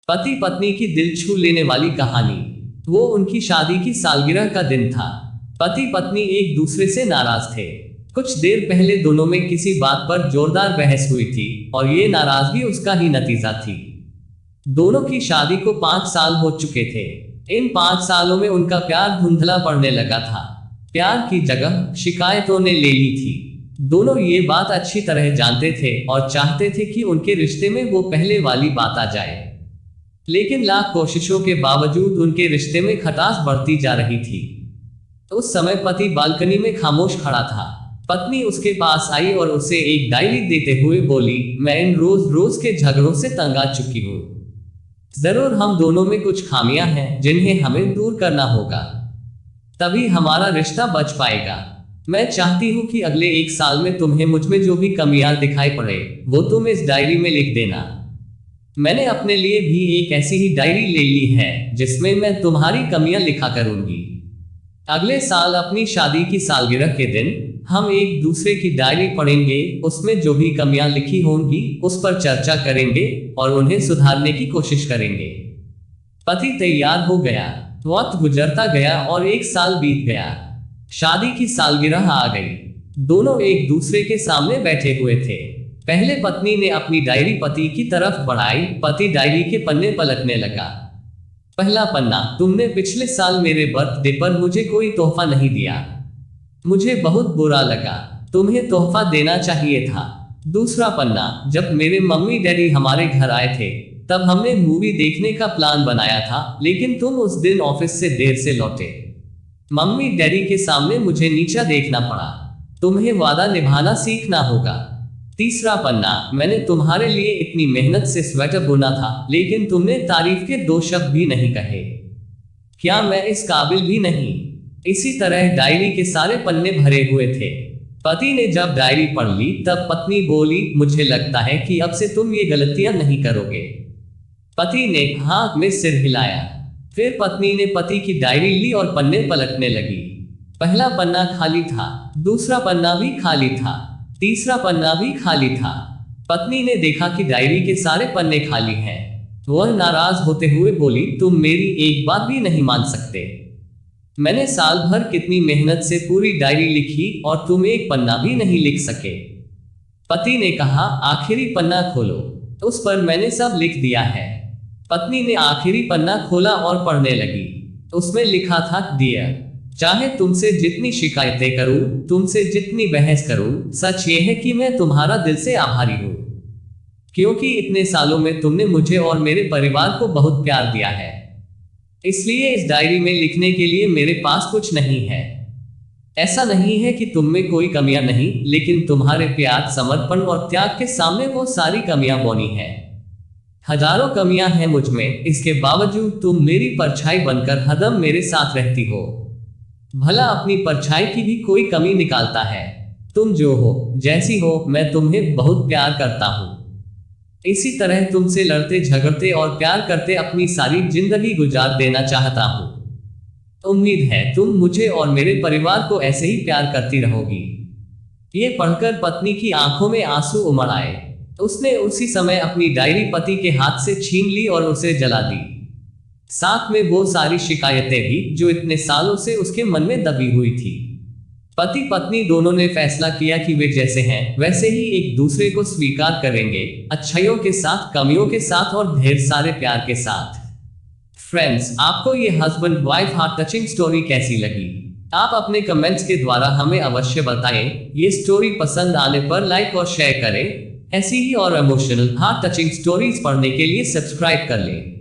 पति पत्नी की दिल छू लेने वाली कहानी। वो उनकी शादी की सालगिरह का दिन था। पति पत्नी एक दूसरे से नाराज थे। कुछ देर पहले दोनों में किसी बात पर जोरदार बहस हुई थी और ये नाराजगी उसका ही नतीजा थी। दोनों की शादी को 5 साल हो चुके थे। इन 5 सालों में उनका प्यार धुंधला पड़ने लगा था। प्यार की जगह शिकायतों ने ले ली थी। दोनों ये बात अच्छी तरह जानते थे और चाहते थे कि उनके रिश्ते में वो पहले वाली बात आ जाए, लेकिन लाख कोशिशों के बावजूद उनके रिश्ते में खटास बढ़ती जा रही थी। उस समय पति बालकनी में खामोश खड़ा था। पत्नी उसके पास आई और उसे एक डायरी देते हुए बोली, मैं इन रोज रोज के झगड़ों से तंग आ चुकी हूँ। जरूर हम दोनों में कुछ खामियां हैं जिन्हें हमें दूर करना होगा, तभी हमारा रिश्ता बच पाएगा। मैं चाहती हूँ कि अगले 1 साल में तुम्हें मुझमें जो भी कमियां दिखाई पड़े वो तुम इस डायरी में लिख देना। मैंने अपने लिए भी एक ऐसी ही डायरी ले ली है जिसमें मैं तुम्हारी कमियां लिखा करूंगी। अगले साल अपनी शादी की सालगिरह के दिन हम एक दूसरे की डायरी पढ़ेंगे, उसमें जो भी कमियां लिखी होंगी उस पर चर्चा करेंगे और उन्हें सुधारने की कोशिश करेंगे। पति तैयार हो गया। वक्त गुजरता गया और 1 साल बीत गया। शादी की सालगिरह आ गई। दोनों एक दूसरे के सामने बैठे हुए थे। पहले पत्नी ने अपनी डायरी पति की तरफ बढ़ाई। पति डायरी के पन्ने पलटने लगा। पहला पन्ना, तुमने पिछले साल मेरे बर्थडे पर मुझे कोई तोहफा नहीं दिया। मुझे बहुत बुरा लगा। तुम्हें तोहफा देना चाहिए था। दूसरा पन्ना, जब मेरे मम्मी डैडी हमारे घर आए थे तब हमने मूवी देखने का प्लान बनाया था, लेकिन तुम उस दिन ऑफिस से देर से लौटे। मम्मी डैडी के सामने मुझे नीचा देखना पड़ा। तुम्हें वादा निभाना सीखना होगा। तीसरा पन्ना, मैंने तुम्हारे लिए इतनी मेहनत से स्वेटर बुना था, लेकिन तुमने तारीफ के 2 शब्द भी नहीं कहे। क्या मैं इस काबिल भी नहीं? इसी तरह डायरी के सारे पन्ने भरे हुए थे। पति ने जब डायरी पढ़ ली तब पत्नी बोली, मुझे लगता है कि अब से तुम ये गलतियां नहीं करोगे। पति ने हाँ में सिर हिलाया। फिर पत्नी ने पति की डायरी ली और पन्ने पलटने लगी। पहला पन्ना खाली था, दूसरा पन्ना भी खाली था, तीसरा पन्ना भी खाली था। पत्नी ने देखा कि डायरी के सारे पन्ने खाली हैं। वह नाराज होते हुए बोली, तुम मेरी एक बात भी नहीं मान सकते। मैंने साल भर कितनी मेहनत से पूरी डायरी लिखी और तुम एक पन्ना भी नहीं लिख सके। पति ने कहा, आखिरी पन्ना खोलो, उस पर मैंने सब लिख दिया है। पत्नी ने आखिरी पन्ना खोला और पढ़ने लगी। उसमें लिखा था, डियर, चाहे तुमसे जितनी शिकायतें करूं, तुमसे जितनी बहस करूं, सच ये है कि मैं तुम्हारा दिल से आभारी हूं, क्योंकि इतने सालों में तुमने मुझे और मेरे परिवार को बहुत प्यार दिया है। इसलिए इस डायरी में लिखने के लिए मेरे पास कुछ नहीं है। ऐसा नहीं है कि तुम में कोई कमियां नहीं, लेकिन तुम्हारे प्यार, समर्पण और त्याग के सामने वो सारी कमियां बौनी हैं। हजारों कमियां हैं मुझ में, इसके बावजूद तुम मेरी परछाई बनकर हरदम मेरे साथ रहती हो। भला अपनी परछाई की भी कोई कमी निकालता है? तुम जो हो, जैसी हो, मैं तुम्हें बहुत प्यार करता हूँ। इसी तरह तुमसे लड़ते झगड़ते और प्यार करते अपनी सारी जिंदगी गुजार देना चाहता हूँ। उम्मीद है तुम मुझे और मेरे परिवार को ऐसे ही प्यार करती रहोगी। ये पढ़कर पत्नी की आंखों में आंसू उमड़ आए। उसने उसी समय अपनी डायरी पति के हाथ से छीन ली और उसे जला दी, साथ में वो सारी शिकायतें भी जो इतने सालों से उसके मन में दबी हुई थी। पति पत्नी दोनों ने फैसला किया कि वे जैसे हैं वैसे ही एक दूसरे को स्वीकार करेंगे, अच्छाइयों के साथ, कमियों के साथ और ढेर सारे प्यार के साथ। फ्रेंड्स, आपको ये husband wife heart touching story कैसी लगी? आप अपने कमेंट्स के द्वारा हमें अवश्य बताएं। ये स्टोरी पसंद आने पर लाइक और शेयर करें। ऐसी ही और इमोशनल हार्ट टचिंग स्टोरीज पढ़ने के लिए सब्सक्राइब कर लें।